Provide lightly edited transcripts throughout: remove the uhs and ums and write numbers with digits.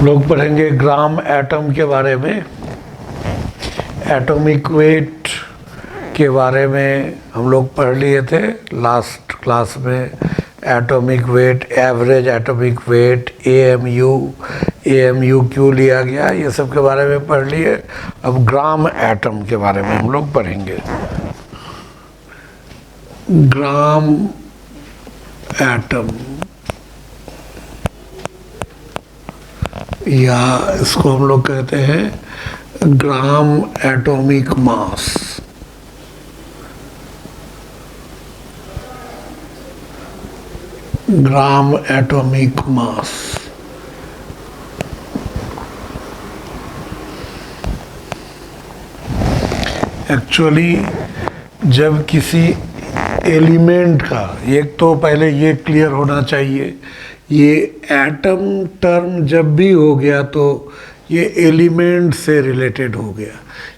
लोग पढ़ेंगे gram atom के बारे में। एटॉमिक वेट के बारे में हम लोग पढ़ लिए थे लास्ट क्लास में। Atomic weight, average atomic weight, AMU क्यों लिया गया, ये सब के बारे में पढ़ लिए। अब ग्राम एटम के बारे में हम लोग पढ़ेंगे। ग्राम एटम या इसको हम लोग कहते हैं gram atomic mass. Gram atomic mass actually जब किसी एलिमेंट का, एक तो पहले ये क्लियर होना चाहिए, ये एटम टर्म जब भी हो गया तो ये एलिमेंट से रिलेटेड हो गया।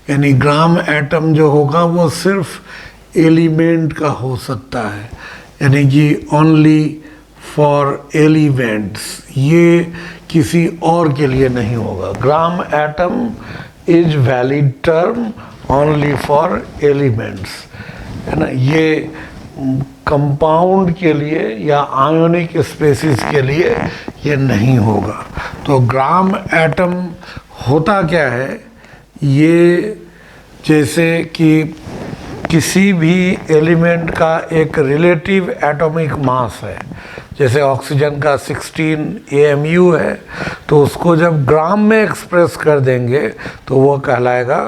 यानी ग्राम एटम जो होगा वो सिर्फ एलिमेंट का हो सकता है, यानी कि ओनली फॉर एलिमेंट्स, ये किसी और के लिए नहीं होगा। Gram atom is valid term only for elements, है ना। ये कंपाउंड के लिए या आयोनिक स्पेसिस के लिए ये नहीं होगा। तो ग्राम एटम होता क्या है, ये जैसे कि किसी भी एलिमेंट का एक रिलेटिव एटॉमिक मास है। जैसे ऑक्सीजन का 16 AMU है, तो उसको जब ग्राम में एक्सप्रेस कर देंगे तो वो कहलाएगा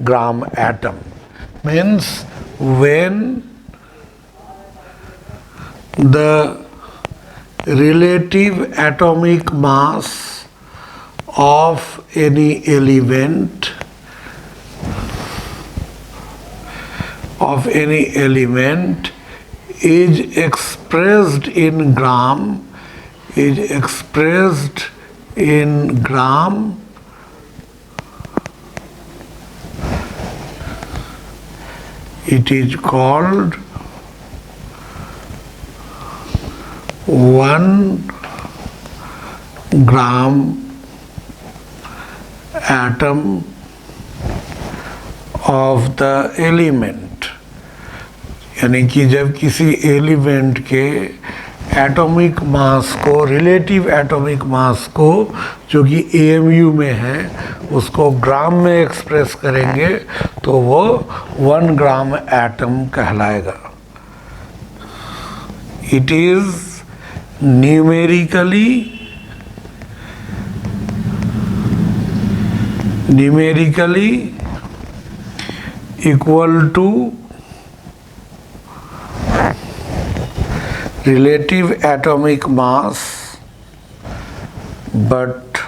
gram atom. Means when the relative atomic mass of any element is expressed in gram, it is called 1 gram atom of the element। यानी कि जब किसी एलिमेंट के एटॉमिक मास को, रिलेटिव एटॉमिक मास को, जो कि AMU में है, उसको ग्राम में एक्सप्रेस करेंगे तो वो 1 ग्राम एटम कहलाएगा। It is numerically equal to relative atomic mass but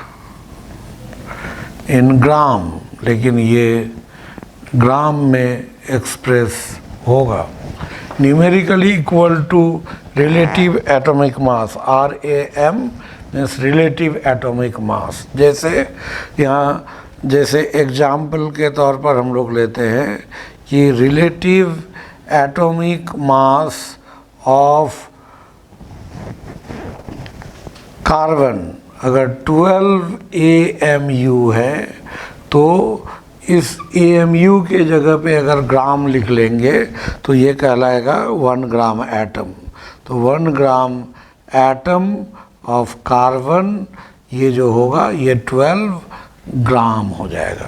in gram, लेकिन ये ग्राम में एक्सप्रेस होगा। Numerically equal to relative atomic mass, RAM means relative atomic mass. जैसे यहाँ, जैसे एग्जाम्पल के तौर पर हम लोग लेते हैं कि relative atomic mass of carbon अगर 12 AMU है, तो इस AMU के जगह पे अगर ग्राम लिख लेंगे तो ये कहलाएगा 1 ग्राम एटम। तो 1 ग्राम एटम ऑफ कार्बन, ये जो होगा ये 12 ग्राम हो जाएगा।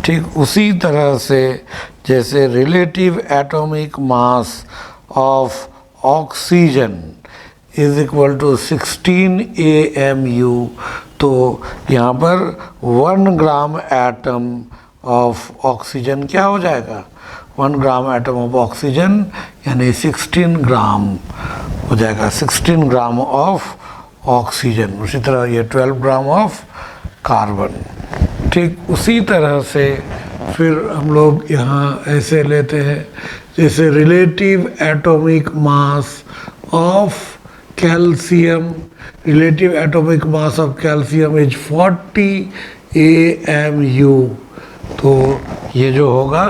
ठीक उसी तरह से जैसे relative atomic mass of oxygen is equal to 16 AMU, तो यहाँ पर 1 ग्राम एटम ऑफ ऑक्सीजन क्या हो जाएगा, 1 ग्राम एटम ऑफ ऑक्सीजन यानी 16 ग्राम हो जाएगा। 16 ग्राम ऑफ ऑक्सीजन। उसी तरह ये 12 ग्राम ऑफ कार्बन। ठीक उसी तरह से फिर हम लोग यहाँ ऐसे लेते हैं, जैसे relative atomic mass of calcium, relative atomic mass of calcium is 40 AMU, तो ये जो होगा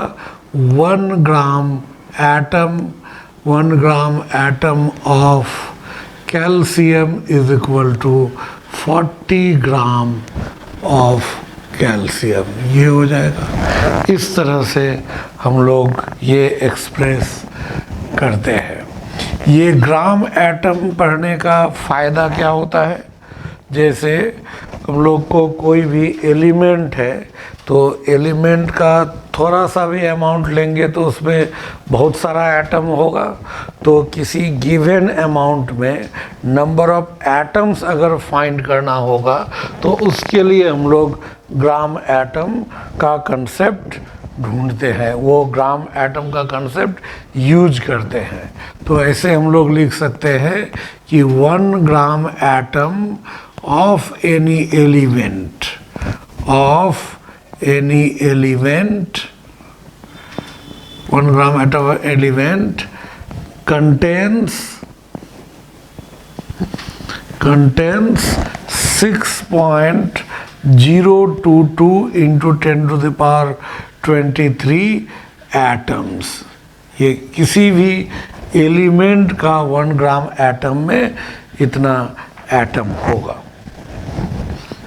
1 gram atom of calcium is equal to 40 gram of calcium, ये हो जाएगा। इस तरह से हम लोग ये एक्सप्रेस करते हैं। ये ग्राम एटम पढ़ने का फ़ायदा क्या होता है, जैसे हम लोग को कोई भी एलिमेंट है तो एलिमेंट का थोड़ा सा भी अमाउंट लेंगे तो उसमें बहुत सारा एटम होगा, तो किसी गिवन अमाउंट में नंबर ऑफ एटम्स अगर फाइंड करना होगा तो उसके लिए हम लोग ग्राम एटम का कंसेप्ट ढूंढते हैं, वो ग्राम एटम का कंसेप्ट यूज करते हैं। तो ऐसे हम लोग लिख सकते हैं कि 1 gram atom of any element, of any element, 1 gram atom of element contains 6.022 into 10 to the power 23 atoms। ये किसी भी एलिमेंट का 1 ग्राम एटम में इतना एटम होगा,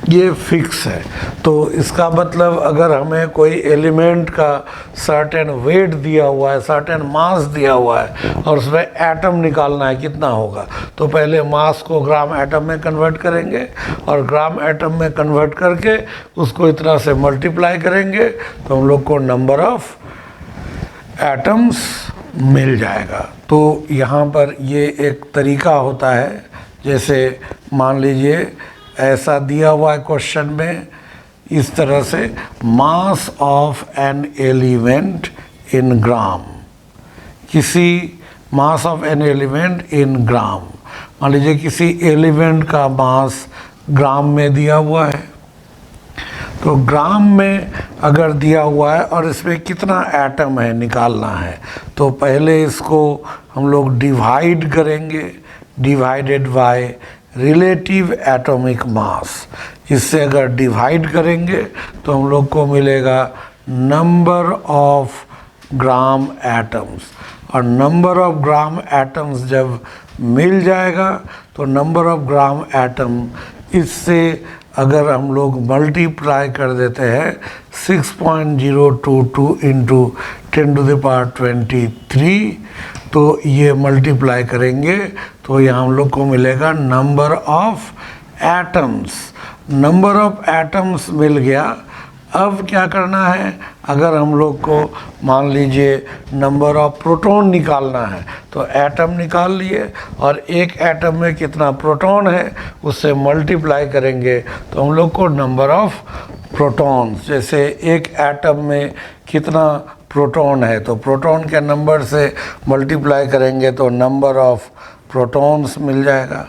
ये फिक्स है। तो इसका मतलब अगर हमें कोई एलिमेंट का सर्टेन वेट दिया हुआ है, सर्टेन मास दिया हुआ है और उसमें एटम निकालना है कितना होगा, तो पहले मास को ग्राम एटम में कन्वर्ट करेंगे और ग्राम एटम में कन्वर्ट करके उसको इतना से मल्टीप्लाई करेंगे तो हम लोग को नंबर ऑफ एटम्स मिल जाएगा। तो यहाँ पर ये एक तरीका होता है, जैसे मान लीजिए ऐसा दिया हुआ है क्वेश्चन में इस तरह से, mass of an element in gram, किसी mass of an element in gram, मान लीजिए किसी एलिमेंट का मास ग्राम में दिया हुआ है, तो ग्राम में अगर दिया हुआ है और इसमें कितना एटम है निकालना है, तो पहले इसको हम लोग डिवाइड करेंगे, डिवाइडेड बाय रिलेटिव एटॉमिक मास। इससे अगर डिवाइड करेंगे तो हम लोग को मिलेगा नंबर ऑफ ग्राम एटम्स, और नंबर ऑफ ग्राम एटम्स जब मिल जाएगा तो नंबर ऑफ ग्राम एटम, इससे अगर हम लोग मल्टीप्लाई कर देते हैं 6.022 इंटू 10 to the power 23, तो ये मल्टीप्लाई करेंगे तो यहाँ हम लोग को मिलेगा number of atoms. Number of atoms मिल गया। अब क्या करना है, अगर हम लोग को मान लीजिए नंबर ऑफ प्रोटॉन निकालना है तो एटम निकाल लिए और एक एटम में कितना प्रोटॉन है उससे मल्टीप्लाई करेंगे तो हम लोग को नंबर ऑफ प्रोटॉन्स, जैसे एक एटम में कितना प्रोटॉन है तो प्रोटॉन के नंबर से मल्टीप्लाई करेंगे तो नंबर ऑफ प्रोटॉन्स मिल जाएगा।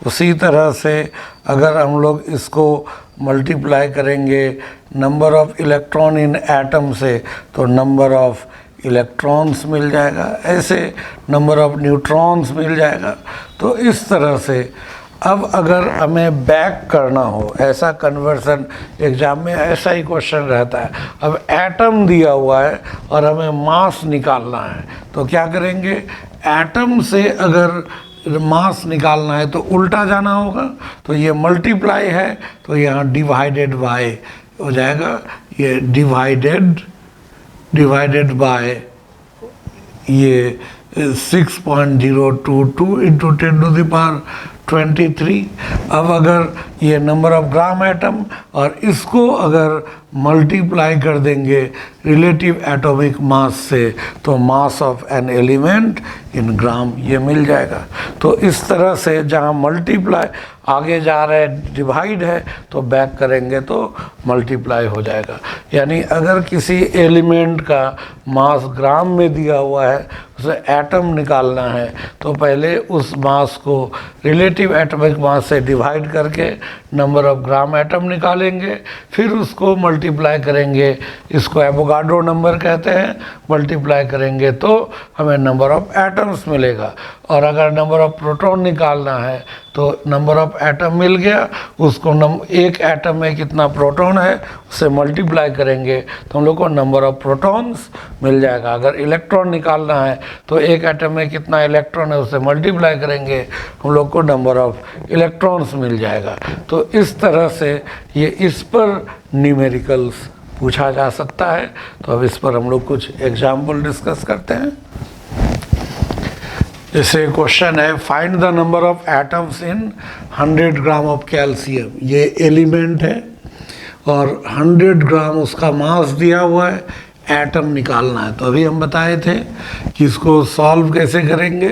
उसी तरह से अगर हम लोग इसको मल्टीप्लाई करेंगे number of electron in atom से तो नंबर ऑफ इलेक्ट्रॉन्स मिल जाएगा, ऐसे नंबर ऑफ न्यूट्रॉन्स मिल जाएगा। तो इस तरह से अब अगर हमें बैक करना हो, ऐसा कन्वर्सन एग्ज़ाम में ऐसा ही क्वेश्चन रहता है, अब एटम दिया हुआ है और हमें मास निकालना है तो क्या करेंगे, एटम से अगर मास निकालना है तो उल्टा जाना होगा, तो ये मल्टीप्लाई है तो यहाँ डिवाइडेड बाय हो जाएगा, ये डिवाइडेड बाय ये 6.022 इंटू 10 to the power 23। अब अगर ये नंबर ऑफ ग्राम एटम और इसको अगर मल्टीप्लाई कर देंगे रिलेटिव एटॉमिक मास से तो mass of an element in gram ये मिल जाएगा। तो इस तरह से जहाँ मल्टीप्लाई आगे जा रहे हैं डिवाइड है तो बैक करेंगे तो मल्टीप्लाई हो जाएगा। यानी अगर किसी एलिमेंट का मास ग्राम में दिया हुआ है, उसे एटम निकालना है तो पहले उस मास को रिलेटिव एटॉमिक मास से डिवाइड करके नंबर ऑफ ग्राम एटम निकालेंगे, फिर उसको मल्टीप्लाई करेंगे, इसको एवोगाड्रो नंबर कहते हैं, मल्टीप्लाई करेंगे तो हमें नंबर ऑफ एटम्स मिलेगा। और अगर नंबर ऑफ प्रोटॉन निकालना है तो नंबर ऑफ एटम मिल गया, उसको एक एटम में कितना प्रोटॉन है उससे मल्टीप्लाई करेंगे तो हम लोग को नंबर ऑफ प्रोटॉन्स मिल जाएगा। अगर इलेक्ट्रॉन निकालना है तो एक एटम में कितना इलेक्ट्रॉन है उससे मल्टीप्लाई करेंगे, हम लोग को नंबर ऑफ इलेक्ट्रॉन्स मिल जाएगा। तो इस तरह से ये इस पर न्यूमेरिकल्स पूछा जा सकता है। तो अब इस पर हम लोग कुछ एग्जाम्पल डिस्कस करते हैं। जैसे क्वेश्चन है, find the number of atoms in 100 gram of calcium. ये एलिमेंट है और 100 ग्राम उसका मास दिया हुआ है, एटम निकालना है। तो अभी हम बताए थे कि इसको सॉल्व कैसे करेंगे।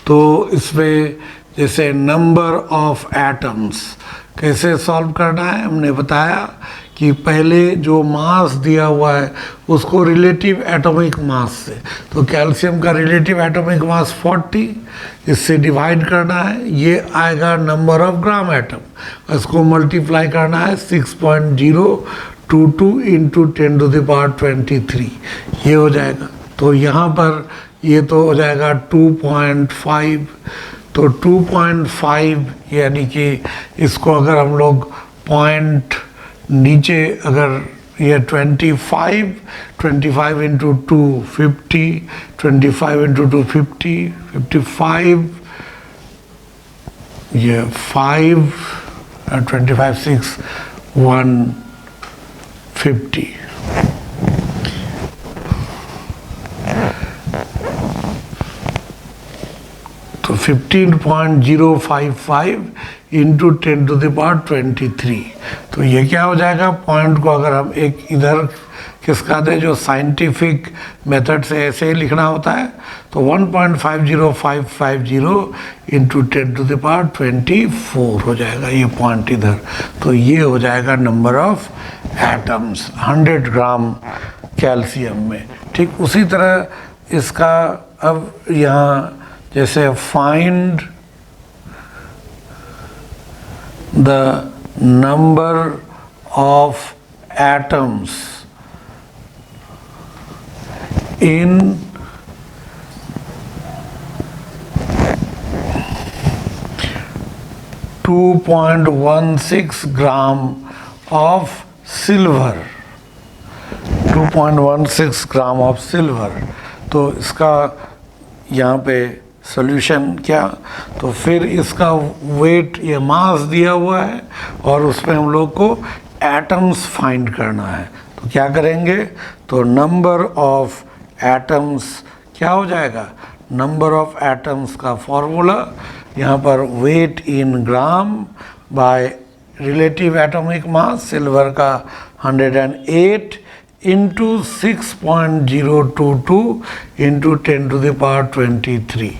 तो इसमें जैसे नंबर ऑफ एटम्स कैसे सॉल्व करना है हमने बताया कि पहले जो मास दिया हुआ है उसको रिलेटिव एटॉमिक मास से, तो कैल्शियम का रिलेटिव एटॉमिक मास 40, इससे डिवाइड करना है, ये आएगा नंबर ऑफ ग्राम एटम। इसको मल्टीप्लाई करना है 6.022 इंटू 10⁻23, ये हो जाएगा। तो यहाँ पर ये तो हो जाएगा 2.5, तो 2.5 यानी कि इसको अगर हम लोग पॉइंट नीचे अगर ये 25 इंटू 2 50, 25 इंटू 2 50, 55, ये 5 25 6 150। तो 15.055 इंटू 10⁻23। तो ये क्या हो जाएगा, पॉइंट को अगर हम एक इधर किसका दें जो साइंटिफिक मेथड से ऐसे ही लिखना होता है, तो 1.50550 इंटू 10⁻24 हो जाएगा ये पॉइंट इधर। तो ये हो जाएगा number of atoms 100 gram calcium में। ठीक उसी तरह इसका अब यहाँ जैसे find the number of atoms in 2.16 gram of silver, 2.16 gram of silver. तो इसका यहाँ पे सॉल्यूशन क्या, तो फिर इसका वेट ये मास दिया हुआ है और उसमें हम लोग को एटम्स फाइंड करना है। तो क्या करेंगे, तो नंबर ऑफ एटम्स क्या हो जाएगा, नंबर ऑफ एटम्स का फॉर्मूला यहाँ पर weight in gram by relative atomic mass, silver का 108 इंटू 6.022 इंटू 10⁻23।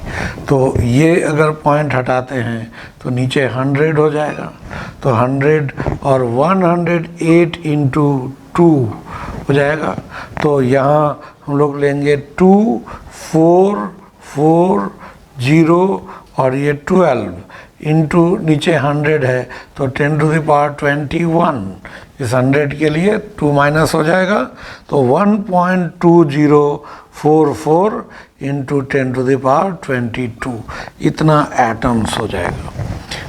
तो ये अगर पॉइंट हटाते हैं तो नीचे 100 हो जाएगा, तो 100 और 108 इंटू 2 हो जाएगा। तो यहाँ हम लोग लेंगे 2 4 4 0 और ये 12 इंटू नीचे 100 है तो 10⁻21, इस 100 के लिए 2 माइनस हो जाएगा तो 1.2044 इंटू 10⁻22 इतना एटम्स हो जाएगा।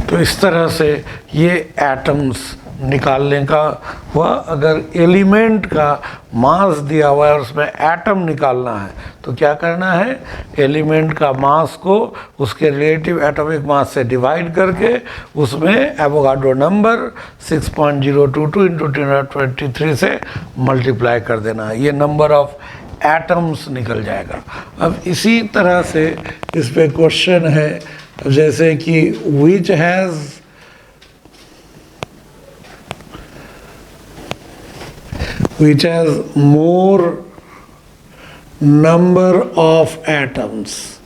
तो इस तरह से ये एटम्स निकालने का हुआ। अगर एलिमेंट का मास दिया हुआ है और उसमें एटम निकालना है तो क्या करना है, एलिमेंट का मास को उसके रिलेटिव एटॉमिक मास से डिवाइड करके उसमें एवोगाड्रो नंबर 6.022 इंटू 10⁻23 से मल्टीप्लाई कर देना है, ये नंबर ऑफ एटम्स निकल जाएगा। अब इसी तरह से इस पे क्वेश्चन है जैसे कि विच has more number of atoms,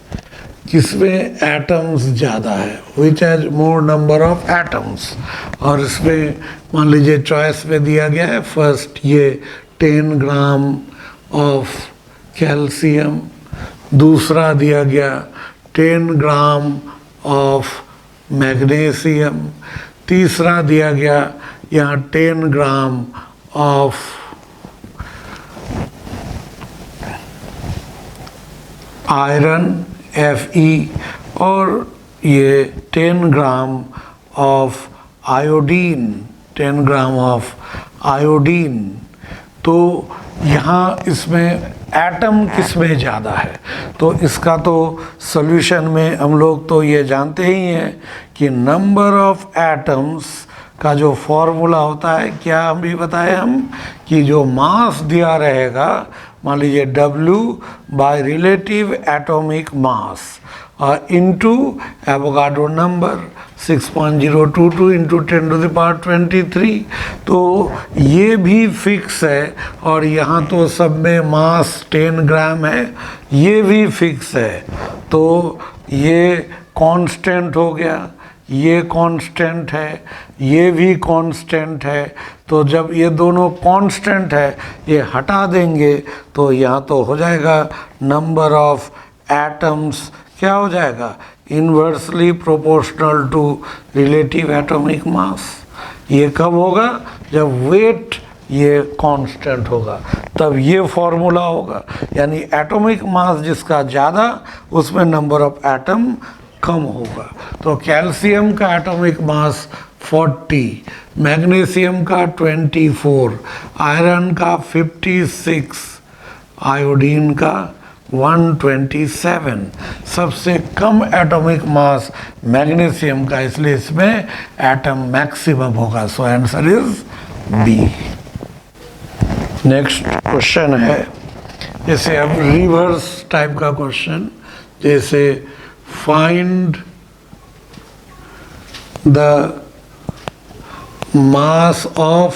किसमें एटम्स ज़्यादा है, which has more number of atoms. और इसमें मान लीजिए चॉइस में दिया गया है फर्स्ट ये 10 ग्राम ऑफ कैल्शियम, दूसरा दिया गया 10 ग्राम ऑफ मैग्नीशियम, तीसरा दिया गया यहाँ 10 ग्राम ऑफ आयरन Fe, और ये 10 gram of iodine, 10 gram of iodine. तो यहाँ इसमें एटम किस में ज़्यादा है, तो इसका तो सॉल्यूशन में हम लोग तो ये जानते ही हैं कि नंबर ऑफ एटम्स का जो फॉर्मूला होता है, क्या हम भी बताए हम कि जो मास दिया रहेगा, मान लीजिए W बाय रिलेटिव एटॉमिक मास और इनटू एवोगाड्रो नंबर 6.022 इंटू 10⁻23। तो ये भी फिक्स है और यहाँ तो सब में मास 10 ग्राम है, ये भी फिक्स है। तो ये कांस्टेंट हो गया, ये कांस्टेंट है, ये भी कांस्टेंट है। तो जब ये दोनों कांस्टेंट है, ये हटा देंगे तो यहाँ तो हो जाएगा नंबर ऑफ एटम्स, क्या हो जाएगा, inversely proportional to relative atomic mass. ये कब होगा, जब वेट ये कांस्टेंट होगा, तब ये फॉर्मूला होगा। यानी एटॉमिक मास जिसका ज़्यादा, उसमें नंबर ऑफ एटम कम होगा। तो कैल्शियम का एटॉमिक मास 40, मैग्नीशियम का 24, आयरन का 56, आयोडीन का 127। सबसे कम एटॉमिक मास मैग्नीशियम का, इसलिए इसमें एटम मैक्सिमम होगा। So answer is B. Next question है, जैसे अब रिवर्स टाइप का क्वेश्चन, जैसे find the mass of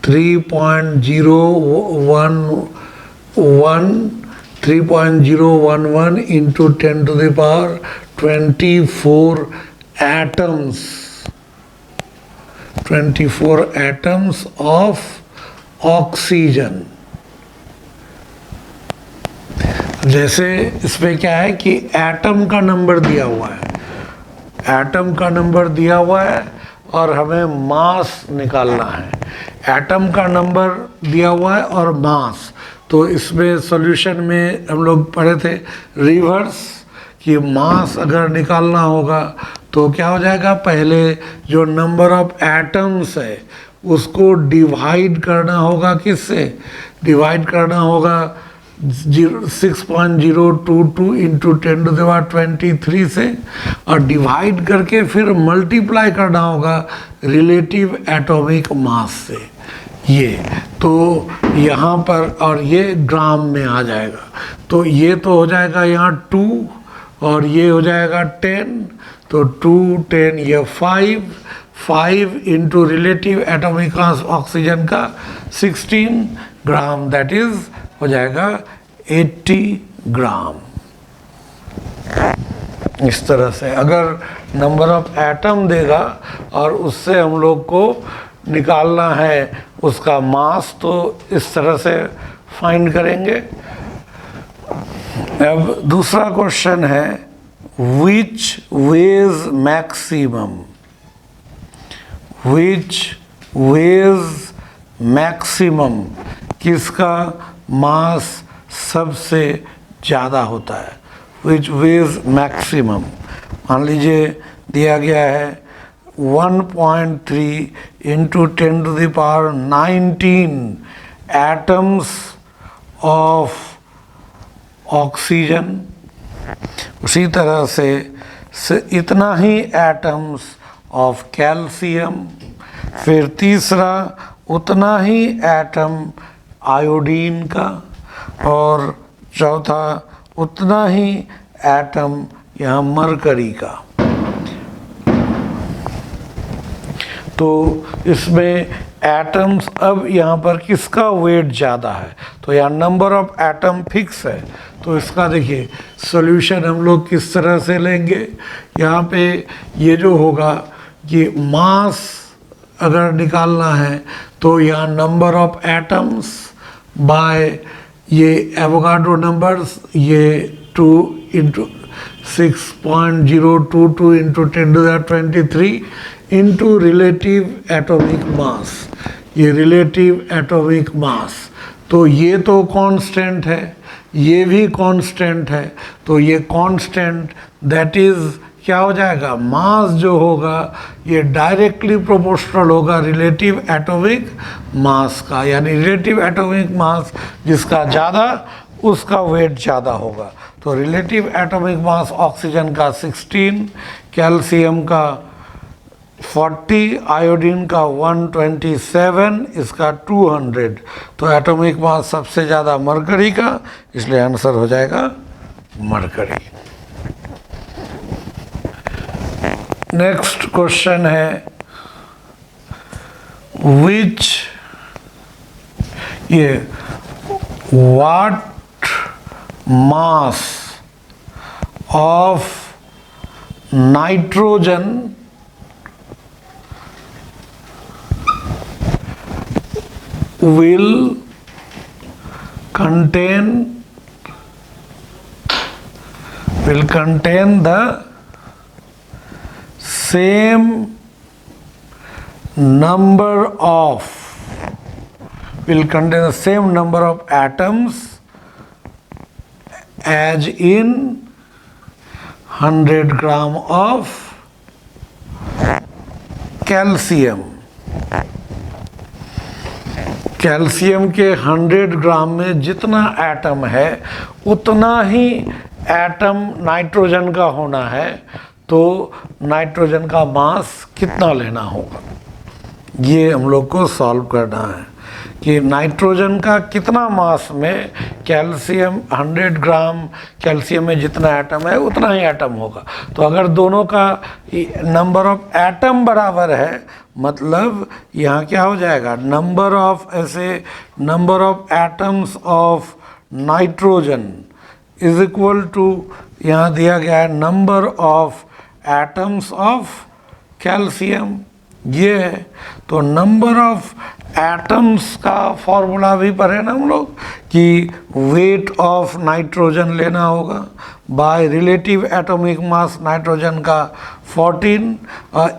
3.011 into 10⁻24 atoms, 24 atoms of oxygen। जैसे इसमें क्या है कि एटम का नंबर दिया हुआ है, एटम का नंबर दिया हुआ है और हमें मास निकालना है। एटम का नंबर दिया हुआ है और मास, तो इसमें सॉल्यूशन में हम लोग पढ़े थे रिवर्स कि मास अगर निकालना होगा तो क्या हो जाएगा, पहले जो नंबर ऑफ एटम्स है उसको डिवाइड करना होगा, किससे डिवाइड करना होगा, 6.022 इंटू 10⁻23 से, और डिवाइड करके फिर मल्टीप्लाई करना होगा रिलेटिव एटॉमिक मास से। ये तो यहाँ पर, और ये ग्राम में आ जाएगा, तो ये तो हो जाएगा यहाँ 2 और ये हो जाएगा 10, तो 2 10 ये 5 इंटू रिलेटिव एटॉमिक मास ऑक्सीजन का 16 ग्राम, दैट इज हो जाएगा 80 ग्राम। इस तरह से अगर नंबर ऑफ एटम देगा और उससे हम लोग को निकालना है उसका मास, तो इस तरह से फाइंड करेंगे। अब दूसरा क्वेश्चन है, which ways maximum, which ways maximum, किसका मास सबसे ज़्यादा होता है, विच वेज मैक्सिमम। मान लीजिए दिया गया है 1.3 इंटू 10⁻19 एटम्स ऑफ ऑक्सीजन, उसी तरह से इतना ही एटम्स ऑफ कैल्शियम, फिर तीसरा उतना ही एटम आयोडीन का, और चौथा उतना ही एटम यहाँ मरकरी का। तो इसमें एटम्स, अब यहाँ पर किसका वेट ज़्यादा है, तो यहाँ नंबर ऑफ एटम फिक्स है। तो इसका देखिए सॉल्यूशन हम लोग किस तरह से लेंगे, यहाँ पे ये जो होगा कि मास अगर निकालना है तो यहाँ नंबर ऑफ एटम्स बाय ये एवोगाड्रो नंबर्स, ये 2 into 6.022 into 10⁻23 into relative atomic mass, ये रिलेटिव एटॉमिक मास। तो ये तो कांस्टेंट है, ये भी कांस्टेंट है, तो ये कांस्टेंट दैट इज़ क्या हो जाएगा, मास जो होगा ये डायरेक्टली प्रोपोर्शनल होगा रिलेटिव एटॉमिक मास का, यानी रिलेटिव एटॉमिक मास जिसका ज़्यादा उसका वेट ज़्यादा होगा। तो रिलेटिव एटॉमिक मास ऑक्सीजन का 16, कैल्शियम का 40, आयोडीन का 127, इसका 200। तो एटॉमिक मास सबसे ज़्यादा मरकरी का, इसलिए आंसर हो जाएगा मरकरी। नेक्स्ट क्वेश्चन है विच ये what mass of nitrogen will contain the same number of atoms as in 100 gram of calcium. Calcium के 100 ग्राम में जितना एटम है उतना ही एटम नाइट्रोजन का होना है, तो नाइट्रोजन का मास कितना लेना होगा, ये हम लोग को सॉल्व करना है कि नाइट्रोजन का कितना मास में कैल्शियम 100 ग्राम कैल्शियम में जितना एटम है उतना ही एटम होगा। तो अगर दोनों का नंबर ऑफ एटम बराबर है, मतलब यहाँ क्या हो जाएगा, number of atoms of nitrogen is equal to, यहाँ दिया गया है number of atoms of calcium, ये है। तो नंबर ऑफ एटम्स का फॉर्मूला भी पढ़े ना हम लोग कि वेट ऑफ नाइट्रोजन लेना होगा बाय रिलेटिव एटॉमिक मास नाइट्रोजन का 14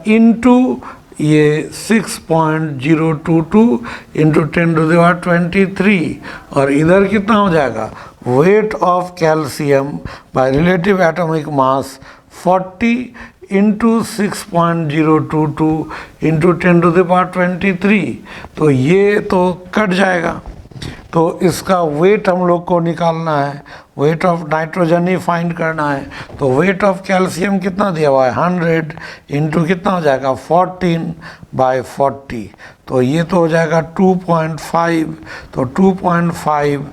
इनटू ये 6.022 इंटू 10⁻23, और इधर कितना हो जाएगा, weight of calcium by relative atomic mass 40 into 6.022 into 10⁻23। तो ये तो कट जाएगा, तो इसका वेट हम लोग को निकालना है, weight of nitrogen he find करना है। तो वेट ऑफ कैल्शियम कितना दिया हुआ है, 100 इंटू कितना हो जाएगा 14/40, तो ये तो हो जाएगा 2.5, तो 2.5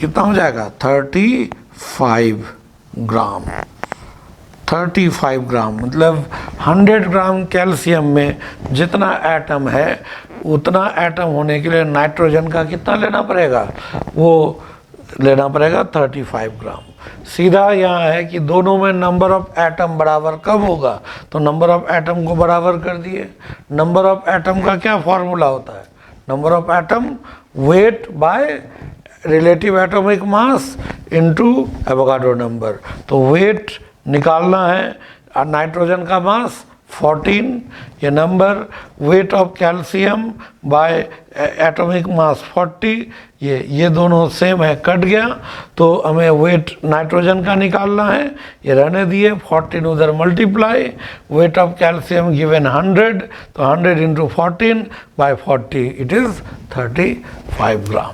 कितना हो जाएगा 35 ग्राम। 35 ग्राम मतलब 100 ग्राम कैल्शियम में जितना एटम है उतना एटम होने के लिए नाइट्रोजन का कितना लेना पड़ेगा, वो लेना पड़ेगा 35 ग्राम। सीधा यहाँ है कि दोनों में नंबर ऑफ एटम बराबर कब होगा, तो नंबर ऑफ एटम को बराबर कर दिए। नंबर ऑफ एटम का क्या फॉर्मूला होता है, number of atom weight by relative atomic mass into Avogadro number. तो वेट निकालना है, नाइट्रोजन का मास 14, ये number weight of calcium by atomic mass 40, ये दोनों सेम है, कट गया। तो हमें वेट नाइट्रोजन का निकालना है, ये रहने दिए, 14 उधर multiply, weight of calcium given 100, तो 100 इंटू 14/40 इट इज़ 35 ग्राम।